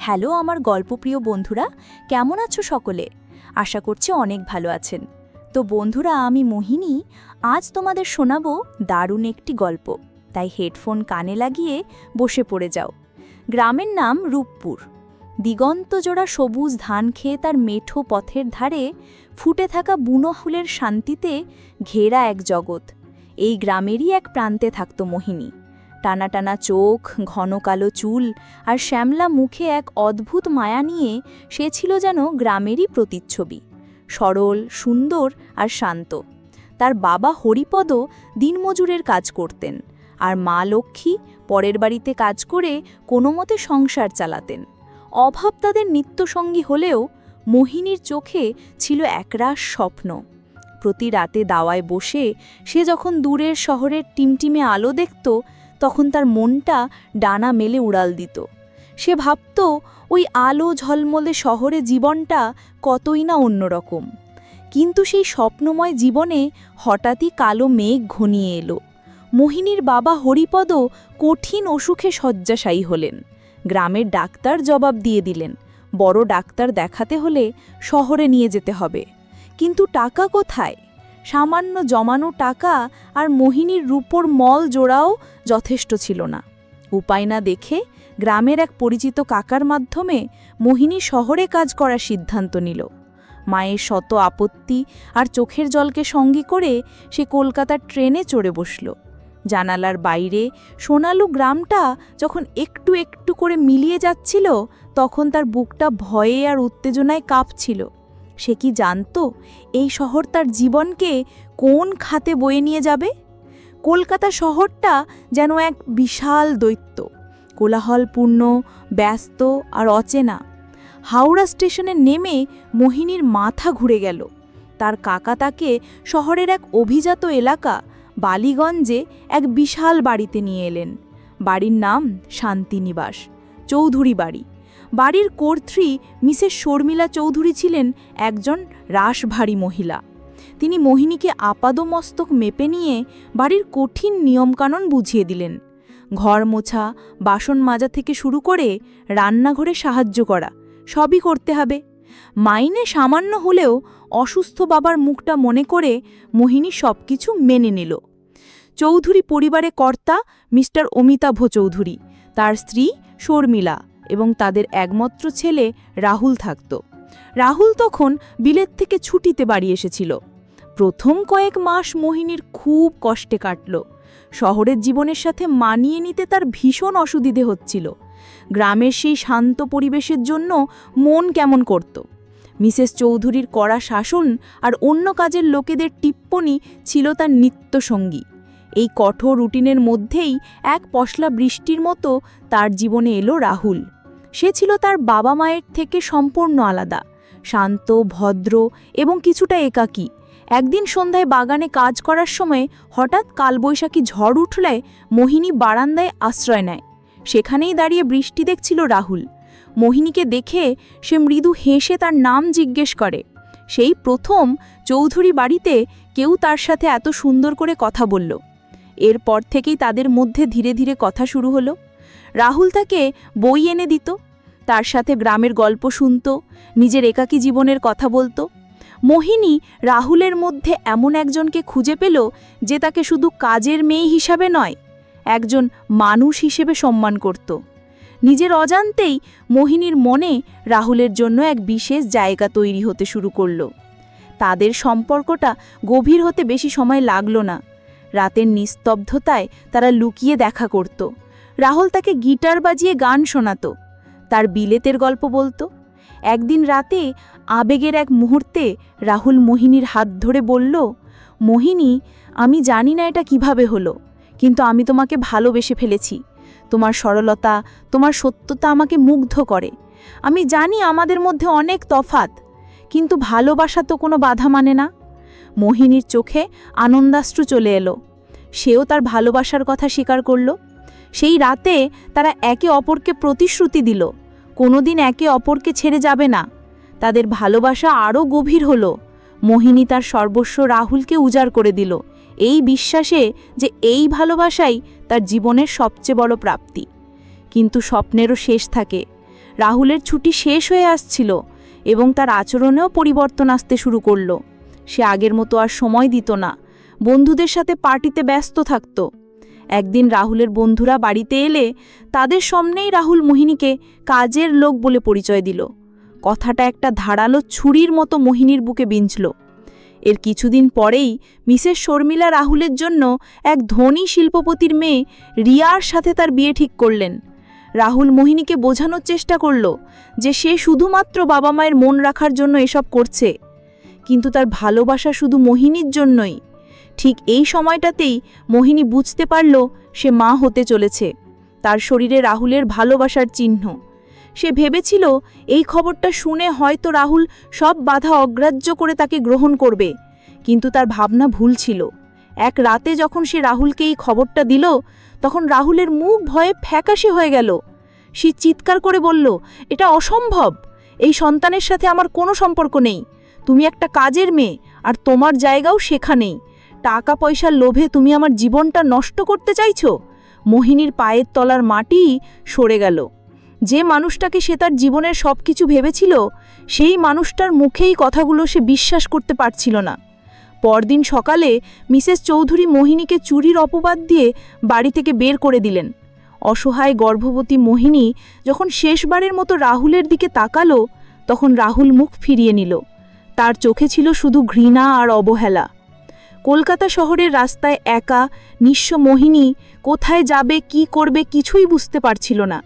Hello আমার গল্পপ্রিয় বন্ধুরা, কেমন আছো সকলে? আশা করছি অনেক ভালো আছেন। তো বন্ধুরা, আমি মোহিনী আজ তোমাদের শোনাবো দারুণ একটি গল্প। তাই হেডফোন কানে লাগিয়ে বসে পড়ে যাও। গ্রামের নাম রূপপুর। দিগন্তজোড়া সবুজ ধান খেয়ে তার মেঠো পথের ধারে ফুটে থাকা বুনো ফুলের শান্তিতে ঘেরা এক জগৎ। এই গ্রামেরই এক প্রান্তে থাকত মোহিনী। টানা টানা চোখ, ঘন কালো চুল আর শ্যামলা মুখে এক অদ্ভুত মায়া নিয়ে সে ছিল যেন গ্রামেরই প্রতিচ্ছবি। সরল, সুন্দর আর শান্ত। তার বাবা হরিপদ দিনমজুরের কাজ করতেন, আর মা লক্ষ্মী পরের বাড়িতে কাজ করে কোনোমতে সংসার চালাতেন। অভাব তাদের নিত্যসঙ্গী হলেও মোহিনীর চোখে ছিল একরাশ স্বপ্ন। প্রতি রাতে দাওয়ায় বসে সে যখন দূরের শহরের টিমটিমে আলো দেখত, তখন তার মনটা ডানা মেলে উড়াল দিত। সে ভাবত ওই আলো ঝলমলে শহরে জীবনটা কতই না অন্যরকম। কিন্তু সেই স্বপ্নময় জীবনে হঠাৎই কালো মেঘ ঘনিয়ে এলো। মোহিনীর বাবা হরিপদ কঠিন অসুখে শয্যাশায়ী হলেন। গ্রামের ডাক্তার জবাব দিয়ে দিলেন, বড় ডাক্তার দেখাতে হলে শহরে নিয়ে যেতে হবে। কিন্তু টাকা কোথায়? সামান্য জমানো টাকা আর মোহিনীর রূপোর মল জোড়াও যথেষ্ট ছিল না। উপায় না দেখে গ্রামের এক পরিচিত কাকার মাধ্যমে মোহিনী শহরে কাজ করার সিদ্ধান্ত নিল। মায়ের শত আপত্তি আর চোখের জলকে সঙ্গী করে সে কলকাতার ট্রেনে চড়ে বসল। জানালার বাইরে সোনালু গ্রামটা যখন একটু একটু করে মিলিয়ে যাচ্ছিল, তখন তার বুকটা ভয়ে আর উত্তেজনায় কাঁপছিল। সে কি জানত এই শহর তার জীবনকে কোন খাতে বয়ে নিয়ে যাবে? কলকাতা শহরটা যেন এক বিশাল দৈত্য, কোলাহলপূর্ণ, ব্যস্ত আর অচেনা। হাওড়া স্টেশনে নেমে মোহিনীর মাথা ঘুরে গেল। তার কাকা তাকে শহরের এক অভিজাত এলাকা বালিগঞ্জে এক বিশাল বাড়িতে নিয়ে এলেন। বাড়ির নাম শান্তিনিবাস, চৌধুরী বাড়ি। বাড়ির কর্ত্রী মিসেস শর্মিলা চৌধুরী ছিলেন একজন রাশভারী মহিলা। তিনি মোহিনীকে আপাদমস্তক মেপে নিয়ে বাড়ির কঠিন নিয়মকানুন বুঝিয়ে দিলেন। ঘর মোছা, বাসন মাজা থেকে শুরু করে রান্নাঘরে সাহায্য করা সবই করতে হবে। মাইনে সামান্য হলেও অসুস্থ বাবার মুখটা মনে করে মোহিনী সবকিছু মেনে নিল। চৌধুরী পরিবারে কর্তা মিস্টার অমিতাভ চৌধুরী, তার স্ত্রী শর্মিলা এবং তাদের একমাত্র ছেলে রাহুল থাকত। রাহুল তখন বিলেত থেকে ছুটিতে বাড়ি এসেছিল। প্রথম কয়েক মাস মোহিনীর খুব কষ্টে কাটল। শহরের জীবনের সাথে মানিয়ে নিতে তার ভীষণ অসুবিধে হচ্ছিল। গ্রামের সেই শান্ত পরিবেশের জন্য মন কেমন করত। মিসেস চৌধুরীর কড়া শাসন আর অন্য কাজের লোকেদের টিপ্পনি ছিল তার নিত্যসঙ্গী। এই কঠোর রুটিনের মধ্যেই এক পশলা বৃষ্টির মতো তার জীবনে এলো রাহুল। সে ছিল তার বাবা মায়ের থেকে সম্পূর্ণ আলাদা, শান্ত, ভদ্র এবং কিছুটা একাকী। একদিন সন্ধ্যায় বাগানে কাজ করার সময় হঠাৎ কালবৈশাখী ঝড় উঠলে মোহিনী বারান্দায় আশ্রয় নেয়। সেখানেই দাঁড়িয়ে বৃষ্টি দেখছিল রাহুল। মোহিনীকে দেখে সে মৃদু হেসে তার নাম জিজ্ঞেস করে। সেই প্রথম চৌধুরী বাড়িতে কেউ তার সাথে এত সুন্দর করে কথা বলল। এরপর থেকেই তাদের মধ্যে ধীরে ধীরে কথা শুরু হলো। রাহুল তাকে বই এনে দিত, তার সাথে গ্রামের গল্প শুনত, নিজের একাকী জীবনের কথা বলতো। মোহিনী রাহুলের মধ্যে এমন একজনকে খুঁজে পেল যে তাকে শুধু কাজের মেয়ে হিসাবে নয়, একজন মানুষ হিসেবে সম্মান করত। নিজের অজান্তেই মোহিনীর মনে রাহুলের জন্য এক বিশেষ জায়গা তৈরি হতে শুরু করল। তাদের সম্পর্কটা গভীর হতে বেশি সময় লাগল না। রাতের নিস্তব্ধতায় তারা লুকিয়ে দেখা করত। রাহুল তাকে গিটার বাজিয়ে গান শোনাত, তার বিলেতের গল্প বলতো। একদিন রাতে আবেগের এক মুহূর্তে রাহুল মোহিনীর হাত ধরে বলল, মোহিনী, আমি জানি না এটা কিভাবে হলো, কিন্তু আমি তোমাকে ভালোবেসে ফেলেছি। তোমার সরলতা, তোমার সত্যতা আমাকে মুগ্ধ করে। আমি জানি আমাদের মধ্যে অনেক তফাত, কিন্তু ভালোবাসা তো কোনো বাধা মানে না। মোহিনীর চোখে আনন্দাশ্রু চলে এলো। সেও তার ভালোবাসার কথা স্বীকার করল। সেই রাতে তারা একে অপরকে প্রতিশ্রুতি দিল, কোনোদিন একে অপরকে ছেড়ে যাবে না। তাদের ভালোবাসা আরও গভীর হলো। মোহিনী তার সর্বস্ব রাহুলকে উজাড় করে দিল, এই বিশ্বাসে যে এই ভালোবাসাই তার জীবনের সবচেয়ে বড় প্রাপ্তি। কিন্তু স্বপ্নেরও শেষ থাকে। রাহুলের ছুটি শেষ হয়ে আসছিল এবং তার আচরণেও পরিবর্তন আসতে শুরু করলো। সে আগের মতো আর সময় দিত না, বন্ধুদের সাথে পার্টিতে ব্যস্ত থাকত। একদিন রাহুলের বন্ধুরা বাড়িতে এলে তাদের সামনেই রাহুল মোহিনীকে কাজের লোক বলে পরিচয় দিল। কথাটা একটা ধারালো ছুরির মতো মোহিনীর বুকে বিঁধল। এর কিছুদিন পরেই মিসেস শর্মিলা রাহুলের জন্য এক ধনী শিল্পপতির মেয়ে রিয়ার সাথে তার বিয়ে ঠিক করলেন। রাহুল মোহিনীকে বোঝানোর চেষ্টা করল যে সে শুধুমাত্র বাবা মায়ের মন রাখার জন্য এসব করছে, কিন্তু তার ভালোবাসা শুধু মোহিনীর জন্যই। ঠিক এই সময়টাতেই মোহিনী বুঝতে পারল সে মা হতে চলেছে। তার শরীরে রাহুলের ভালোবাসার চিহ্ন। সে ভেবেছিল এই খবরটা শুনে হয়তো রাহুল সব বাধা অগ্রাহ্য করে তাকে গ্রহণ করবে, কিন্তু তার ভাবনা ভুল ছিল। এক রাতে যখন সে রাহুলকে এই খবরটা দিল, তখন রাহুলের মুখ ভয়ে ফ্যাকাশে হয়ে গেল। সে চিৎকার করে বলল, এটা অসম্ভব, এই সন্তানের সাথে আমার কোনো সম্পর্ক নেই। তুমি একটা কাজের মেয়ে, আর তোমার জায়গাও সেখানেই। টাকা পয়সার লোভে তুমি আমার জীবনটা নষ্ট করতে চাইছো। মোহিনীর পায়ের তলার মাটি সরে গেল। যে মানুষটাকে সে তার জীবনের সব কিছু ভেবেছিল, সেই মানুষটার মুখেই কথাগুলো সে বিশ্বাস করতে পারছিল না। পরদিন সকালে মিসেস চৌধুরী মোহিনীকে চুরির অপবাদ দিয়ে বাড়ি থেকে বের করে দিলেন। অসহায় গর্ভবতী মোহিনী যখন শেষবারের মতো রাহুলের দিকে তাকালো, তখন রাহুল মুখ ফিরিয়ে নিল। তার চোখে ছিল শুধু ঘৃণা আর অবহেলা। কলকাতা শহরের রাস্তায় একা নিঃস্ব মোহিনী কোথায় যাবে, কি করবে কিছুই বুঝতে পারছিল না,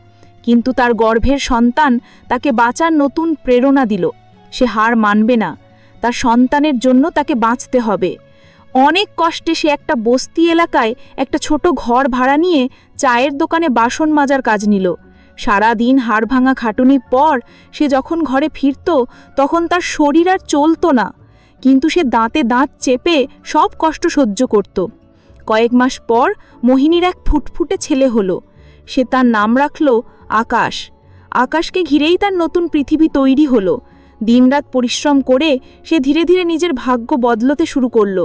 কিন্তু তার গর্ভের সন্তান তাকে বাঁচার নতুন প্রেরণা দিল। সে হার মানবে না, তার সন্তানের জন্য তাকে বাঁচতে হবে। অনেক কষ্টে সে একটা বস্তি এলাকায় একটা ছোট ঘর ভাড়া নিয়ে চায়ের দোকানে বাসন মাজার কাজ নিল। সারা দিন হাড় ভাঙা খাটুনির পর সে যখন ঘরে ফিরত, তখন তার শরীর আর চলত না, কিন্তু সে দাঁতে দাঁত চেপে সব কষ্ট সহ্য করত। কয়েক মাস পর মোহিনীর এক ফুটফুটে ছেলে হলো। সে তার নাম রাখল আকাশ। আকাশকে ঘিরেই তার নতুন পৃথিবী তৈরি হলো। দিনরাত পরিশ্রম করে সে ধীরে ধীরে নিজের ভাগ্য বদলাতে শুরু করল।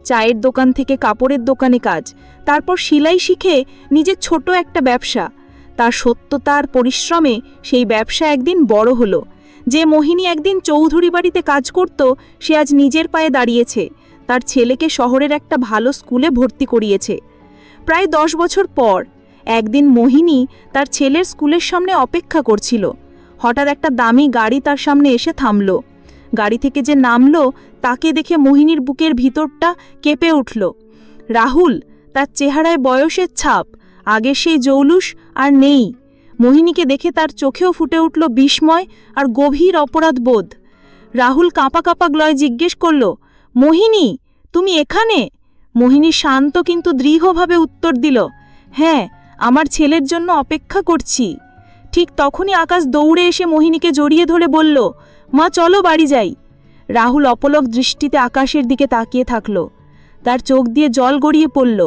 চায়ের দোকান থেকে কাপড়ের দোকানে কাজ, তারপর সেলাই শিখে নিজের ছোট একটা ব্যবসা। তার সত্যতার পরিশ্রমে সেই ব্যবসা একদিন বড় হলো। যে মোহিনী একদিন চৌধুরী বাড়িতে কাজ করত, সে আজ নিজের পায়ে দাঁড়িয়েছে। তার ছেলেকে শহরের একটা ভালো স্কুলে ভর্তি করিয়েছে। প্রায় 10 বছর পর একদিন মোহিনী তার ছেলের স্কুলের সামনে অপেক্ষা করছিল। হঠাৎ একটা দামি গাড়ি তার সামনে এসে থামল। গাড়ি থেকে যে নামলো তাকে দেখে মোহিনীর বুকের ভিতরটা কেঁপে উঠল। রাহুল, তার চেহারায় বয়সের ছাপ, আগের সেই জৌলুস আর নেই। মোহিনীকে দেখে তার চোখেও ফুটে উঠল বিস্ময় আর গভীর অপরাধবোধ। রাহুল কাঁপা কাঁপা গলায় জিজ্ঞেস করল, মোহিনী, তুমি এখানে? মোহিনী শান্ত কিন্তু দৃঢ়ভাবে উত্তর দিল, হ্যাঁ, আমার ছেলের জন্য অপেক্ষা করছি। ঠিক তখনই আকাশ দৌড়ে এসে মোহিনীকে জড়িয়ে ধরে বলল, মা চলো বাড়ি যাই। রাহুল অপলক দৃষ্টিতে আকাশের দিকে তাকিয়ে থাকল। তার চোখ দিয়ে জল গড়িয়ে পড়ল।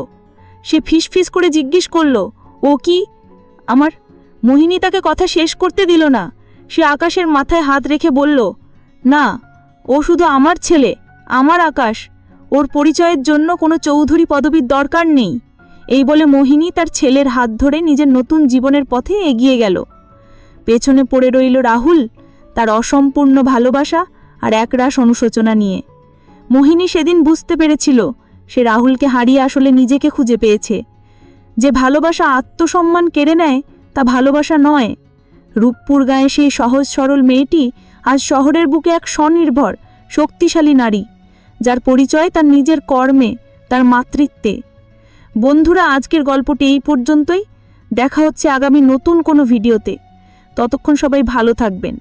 সে ফিসফিস করে জিজ্ঞেস করল, ও কি আমার? মোহিনী তাকে কথা শেষ করতে দিল না। সে আকাশের মাথায় হাত রেখে বলল, না, ও শুধু আমার ছেলে, আমার আকাশ। ওর পরিচয়ের জন্য কোনো চৌধুরী পদবীর দরকার নেই। এই বলে মোহিনী তার ছেলের হাত ধরে নিজের নতুন জীবনের পথে এগিয়ে গেল। পেছনে পড়ে রইল রাহুল, তার অসম্পূর্ণ ভালোবাসা আর একরাশ অনুশোচনা নিয়ে। মোহিনী সেদিন বুঝতে পেরেছিল সে রাহুলকে হারিয়ে আসলে নিজেকে খুঁজে পেয়েছে। যে ভালোবাসা আত্মসম্মান কেড়ে নেয় তা ভালোবাসা নয়। রূপপুর গায়ে সেই সহজ সরল মেয়েটি আজ শহরের বুকে এক স্বনির্ভর শক্তিশালী নারী, যার পরিচয় তার নিজের কর্মে, তার মাতৃত্বে। বন্ধুরা, আজকের গল্পটি এই পর্যন্তই। দেখা হচ্ছে আগামী নতুন কোনো ভিডিওতে। ততক্ষণ সবাই ভালো থাকবেন।